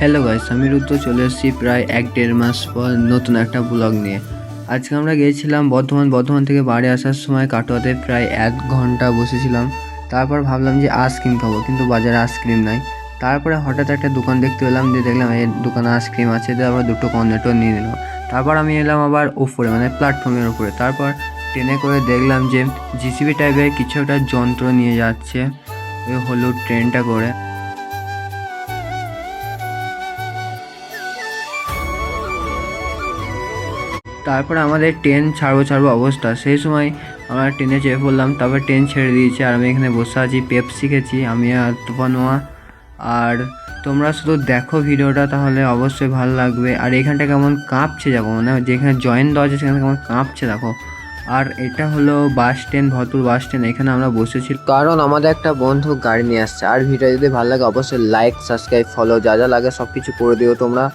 Hello guys, আমি রুদ্র চলে এসেছি প্রায় 1-1.5 মাস পর নতুন একটা ব্লগ নিয়ে। আজকে আমরা গিয়েছিলাম বর্ধমান থেকে বাড়ি আসার সময় কাটোয়াতে প্রায় 1 ঘন্টা বসেছিলাম। তারপর ভাবলাম যে আইসক্রিম খাবো, কিন্তু বাজারে আইসক্রিম নাই। তারপরে হঠাৎ একটা দোকান দেখতে পেলাম, দিয়ে দেখলাম এই দোকানে আইসক্রিম আছে, দিয়ে আবার 2টো কর্নেটো নিয়ে নিলাম। তারপর আমি এলাম আবার উপরে, মানে প্ল্যাটফর্মের উপরে। তারপর ট্রেনে করে দেখলাম যে জিসিবি টাইপের কিছু একটা যন্ত্র নিয়ে যাচ্ছে ওই হলুদ ট্রেনটা করে। তারপরে আমাদের ট্রেন ছাড়বো অবস্থা, সেই সময় আমরা ট্রেনে চেপে পড়লাম। তারপর ট্রেন ছেড়ে দিয়েছে আর আমি এখানে বসে আছি, পেপসি খেয়েছি আমি আর তুফানোয়া। আর তোমরা শুধু দেখো ভিডিওটা, তাহলে অবশ্যই ভালো লাগবে। আর এখানটা কেমন কাঁপছে, যাবো মানে যেখানে জয়েন দেওয়া আছে সেখানে কেমন কাঁপছে দেখো। আর এটা হলো বাস স্ট্যান্ড, ভরপুর বাস স্ট্যান্ড। এখানে আমরা বসেছি কারণ আমাদের একটা বন্ধু গাড়ি নিয়ে আসছে। আর ভিডিও যদি ভালো লাগে অবশ্যই লাইক, সাবস্ক্রাইব, ফলো যা যা লাগে সব কিছু করে দিও তোমরা।